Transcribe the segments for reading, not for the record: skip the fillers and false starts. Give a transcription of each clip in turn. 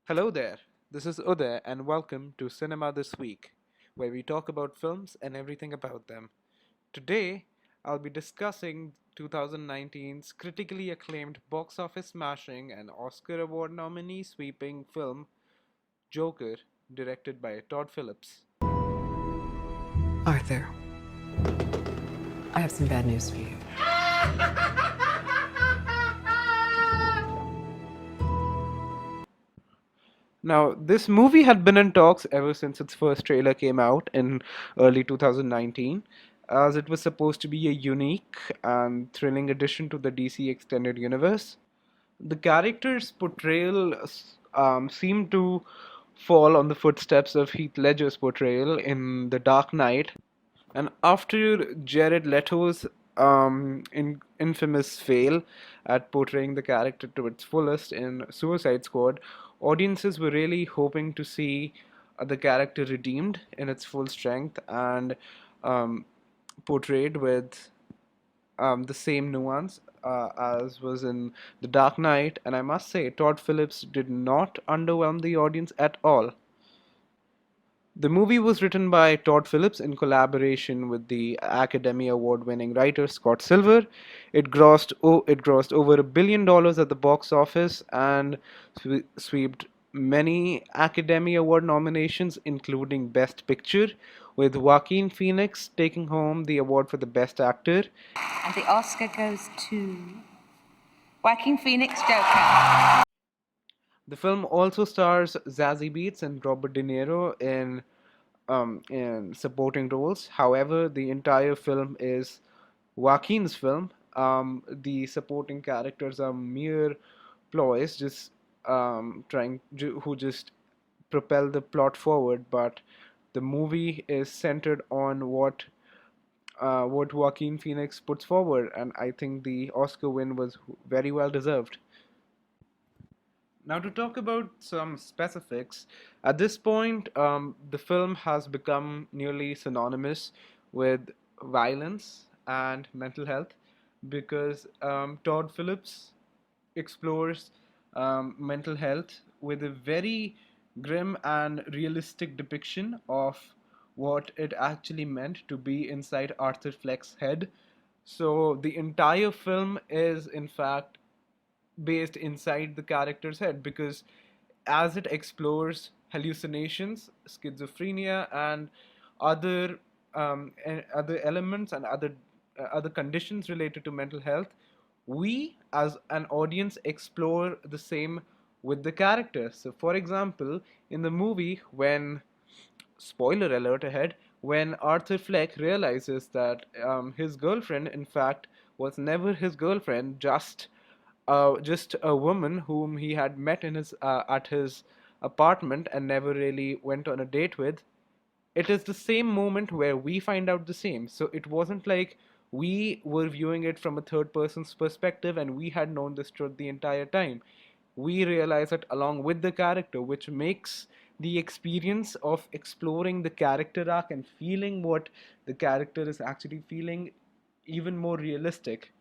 Hello there, this is Uday, and welcome to Cinema This Week, where we talk about films and everything about them. Today, I'll be discussing 2019's critically acclaimed box office smashing and Oscar Award nominee sweeping film Joker, directed by Todd Phillips. Arthur, I have some bad news for you. Now, this movie had been in talks ever since its first trailer came out in early 2019, as it was supposed to be a unique and thrilling addition to the DC Extended Universe. The character's portrayal seemed to fall on the footsteps of Heath Ledger's portrayal in The Dark Knight, and after Jared Leto's infamous fail at portraying the character to its fullest in Suicide Squad, audiences were really hoping to see the character redeemed in its full strength and um, portrayed with the same nuance as was in The Dark Knight. And I must say, Todd Phillips did not underwhelm the audience at all. The movie was written by Todd Phillips in collaboration with the Academy Award winning writer Scott Silver. It grossed over $1 billion at the box office and swept many Academy Award nominations, including Best Picture, with Joaquin Phoenix taking home the award for the Best Actor. And the Oscar goes to Joaquin Phoenix Joker. The film also stars Zazie Beetz and Robert De Niro in supporting roles. However, the entire film is Joaquin's film. The supporting characters are mere ploys, just who just propel the plot forward. But the movie is centered on what Joaquin Phoenix puts forward, and I think the Oscar win was very well deserved. Now, to talk about some specifics, at this point, the film has become nearly synonymous with violence and mental health because Todd Phillips explores mental health with a very grim and realistic depiction of what it actually meant to be inside Arthur Fleck's head. So, the entire film is, in fact, based inside the character's head because as it explores hallucinations, schizophrenia, and other elements and other conditions related to mental health, we as an audience explore the same with the character. So, for example, in the movie, when spoiler alert ahead, when Arthur Fleck realizes that his girlfriend, in fact, was never his girlfriend, just a woman whom he had met in his at his apartment and never really went on a date with. It is the same moment where we find out the same. So it wasn't like we were viewing it from a third person's perspective and we had known this truth the entire time. We realize it along with the character, which makes the experience of exploring the character arc and feeling what the character is actually feeling even more realistic.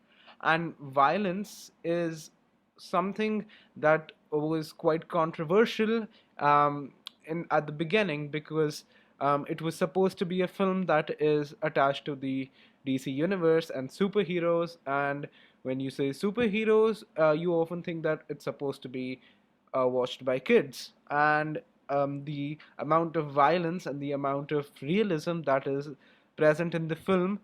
And violence is something that was quite controversial in at the beginning because it was supposed to be a film that is attached to the DC universe and superheroes. And when you say superheroes, you often think that it's supposed to be watched by kids. And the amount of violence and the amount of realism that is present in the film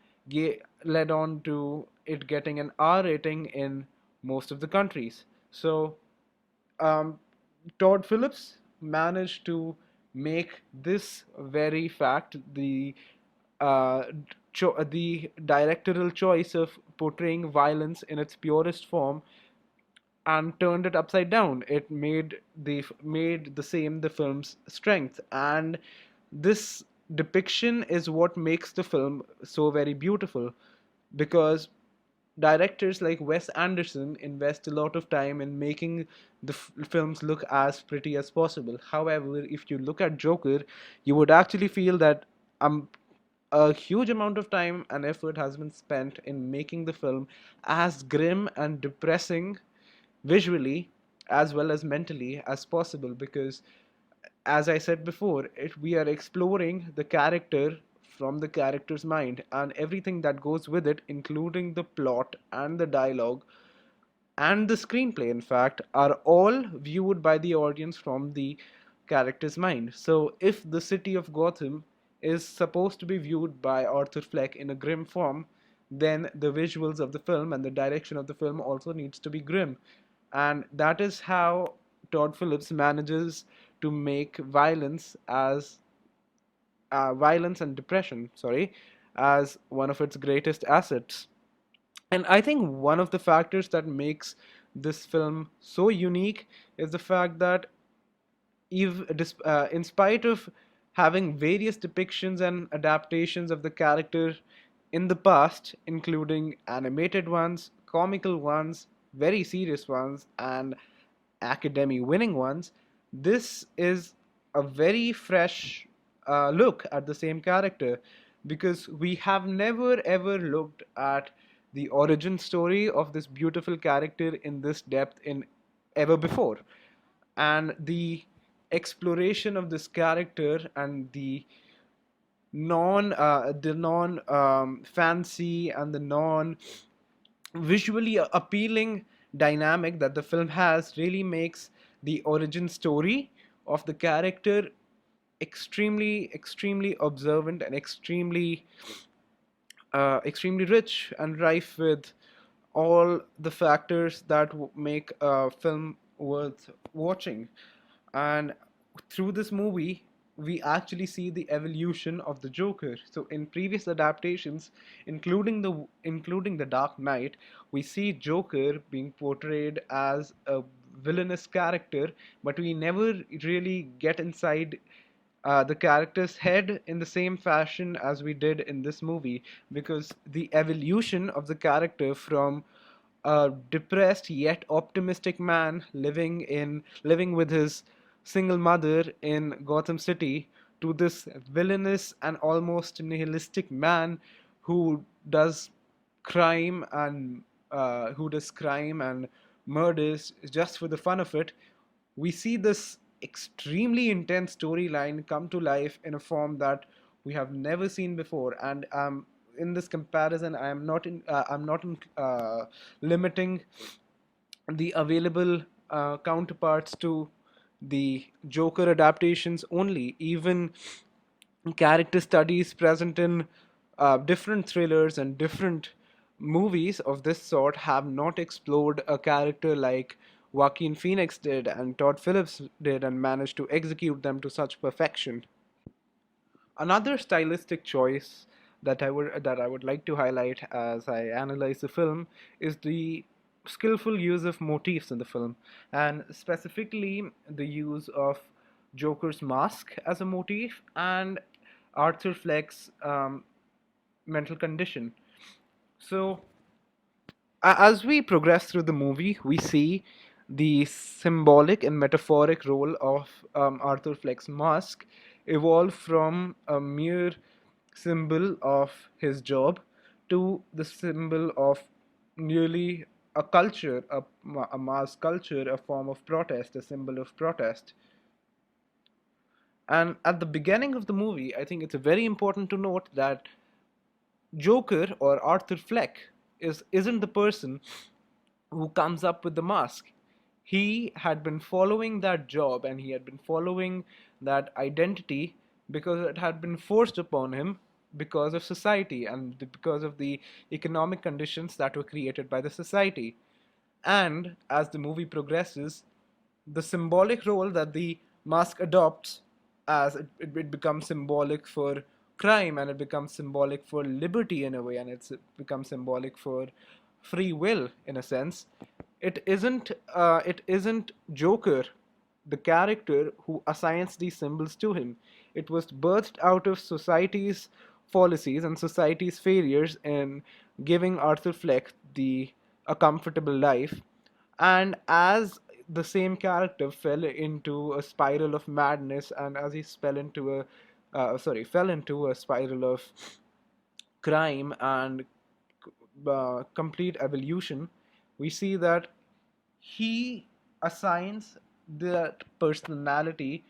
led on to it getting an R rating in most of the countries. So um, Todd Phillips managed to make this very fact uh, the directorial choice of portraying violence in its purest form and turned it upside down. It made the same the film's strength, and this depiction is what makes the film so very beautiful because directors like Wes Anderson invest a lot of time in making the films look as pretty as possible. However, if you look at Joker, you would actually feel that a huge amount of time and effort has been spent in making the film as grim and depressing visually as well as mentally as possible, because as I said before, we are exploring the character from the character's mind and everything that goes with it, including the plot and the dialogue and the screenplay, in fact, are all viewed by the audience from the character's mind. So, if the city of Gotham is supposed to be viewed by Arthur Fleck in a grim form, then the visuals of the film and the direction of the film also needs to be grim. And that is how Todd Phillips manages to make violence and depression, sorry, as one of its greatest assets. And I think one of the factors that makes this film so unique is the fact that in spite of having various depictions and adaptations of the character in the past, including animated ones, comical ones, very serious ones, and Academy winning ones, this is a very fresh look at the same character, because we have never ever looked at the origin story of this beautiful character in this depth in ever before. And the exploration of this character and the non fancy and the non visually appealing dynamic that the film has really makes the origin story of the character extremely observant and extremely rich and rife with all the factors that make a film worth watching. And through this movie, we actually see the evolution of the Joker. So in previous adaptations, including the Dark Knight, we see Joker being portrayed as a villainous character, but we never really get inside the character's head in the same fashion as we did in this movie, because the evolution of the character from a depressed yet optimistic man living with his single mother in Gotham City to this villainous and almost nihilistic man who does crime and murders just for the fun of it. We see this extremely intense storyline come to life in a form that we have never seen before. And in this comparison, I'm not limiting the available counterparts to the Joker adaptations only. Even character studies present in different thrillers and different movies of this sort have not explored a character like Joaquin Phoenix did and Todd Phillips did and managed to execute them to such perfection. Another stylistic choice that I would like to highlight as I analyze the film is the skillful use of motifs in the film, and specifically the use of Joker's mask as a motif and Arthur Fleck's mental condition. So, as we progress through the movie, we see the symbolic and metaphoric role of Arthur Fleck's mask evolve from a mere symbol of his job to the symbol of nearly a culture, a mass culture, a form of protest, a symbol of protest. And at the beginning of the movie, I think it's very important to note that Joker or Arthur Fleck isn't the person who comes up with the mask. He had been following that job and he had been following that identity because it had been forced upon him because of society and because of the economic conditions that were created by the society. And as the movie progresses, the symbolic role that the mask adopts, as it becomes symbolic for crime and it becomes symbolic for liberty in a way, and it becomes symbolic for free will in a sense. It isn't Joker, the character, who assigns these symbols to him. It was birthed out of society's policies and society's failures in giving Arthur Fleck a comfortable life. And as the same character fell into a spiral of madness, and as he fell into a spiral of crime and complete evolution, we see that he assigns that personality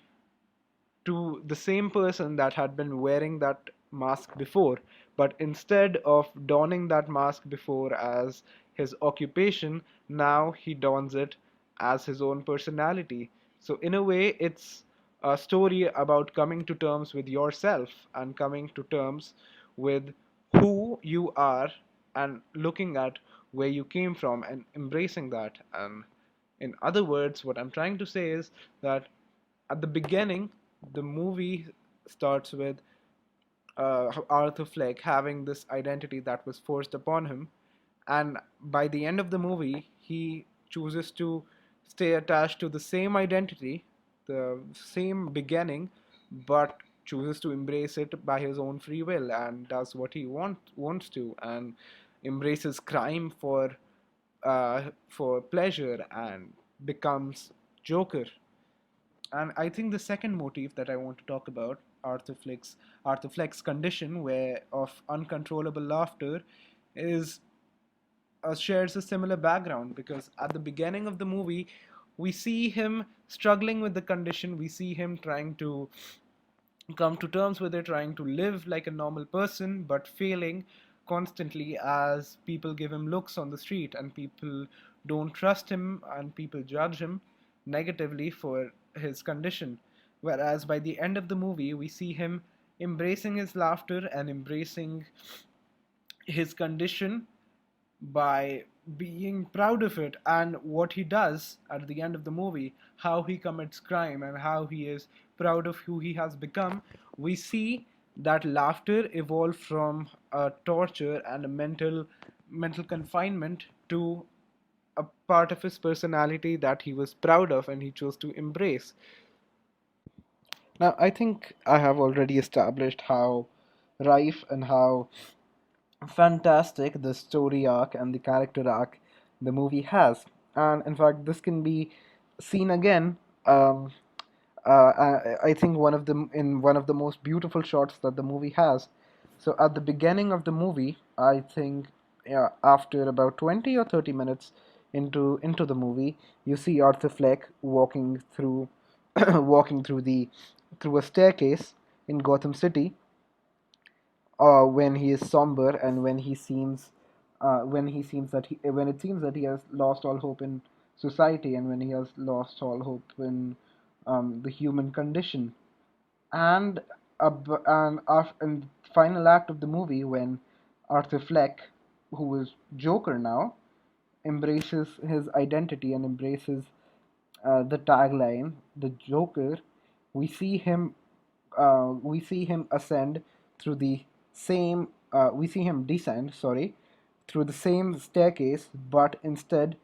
to the same person that had been wearing that mask before, but instead of donning that mask before as his occupation, now he dons it as his own personality. So, in a way, it's a story about coming to terms with yourself and coming to terms with who you are and looking at where you came from and embracing that. And in other words, what I'm trying to say is that at the beginning, the movie starts with Arthur Fleck having this identity that was forced upon him, and by the end of the movie, he chooses to stay attached to the same identity, the same beginning, but chooses to embrace it by his own free will and does what he wants to, and embraces crime for pleasure and becomes Joker. And I think the second motif that I want to talk about, Arthur Fleck's condition where of uncontrollable laughter, is shares a similar background, because at the beginning of the movie we see him struggling with the condition. We see him trying to come to terms with it, trying to live like a normal person, but failing constantly as people give him looks on the street and people don't trust him and people judge him negatively for his condition. Whereas by the end of the movie, we see him embracing his laughter and embracing his condition by being proud of it, and what he does at the end of the movie, how he commits crime and how he is proud of who he has become. We see that laughter evolved from a torture and a mental confinement to a part of his personality that he was proud of and he chose to embrace. Now, I think I have already established how rife and how fantastic the story arc and the character arc the movie has. And in fact, this can be seen again. I think one of the most beautiful shots that the movie has. So at the beginning of the movie, I think, yeah, after about 20 or 30 minutes into the movie, you see Arthur Fleck walking through walking through a staircase in Gotham City, when he is somber and when it seems that he has lost all hope in society, and when he has lost all hope in the human condition. And in the final act of the movie, when Arthur Fleck, who is Joker now, embraces his identity and embraces the tagline, the Joker, we see him ascend through the we see him descend, sorry, through the same staircase, but instead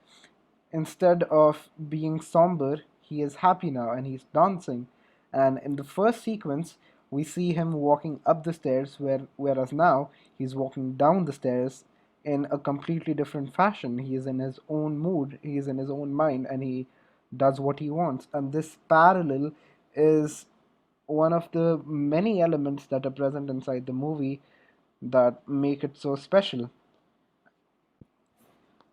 of being somber, he is happy now and he's dancing. And in the first sequence, we see him walking up the stairs, whereas now he's walking down the stairs in a completely different fashion. He is in his own mood, he is in his own mind, and he does what he wants. And this parallel is one of the many elements that are present inside the movie that make it so special.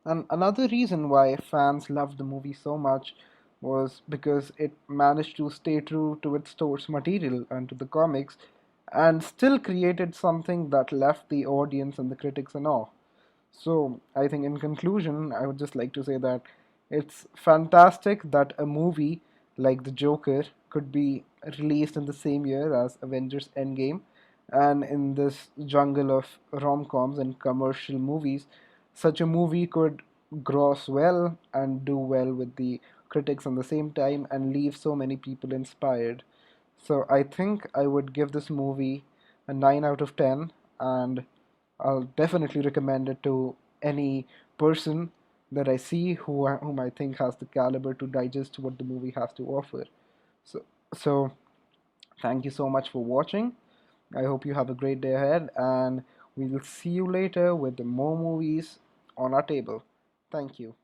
And another reason why fans loved the movie so much was because it managed to stay true to its source material and to the comics, and still created something that left the audience and the critics in awe. So, I think in conclusion, I would just like to say that it's fantastic that a movie like The Joker could be released in the same year as Avengers Endgame, and in this jungle of rom coms and commercial movies, such a movie could gross well and do well with the critics on the same time and leave so many people inspired. So I think I would give this movie a 9 out of 10, and I'll definitely recommend it to any person that I see whom I think has the caliber to digest what the movie has to offer. So, so thank you so much for watching. I hope you have a great day ahead, and we will see you later with more movies on our table. Thank you.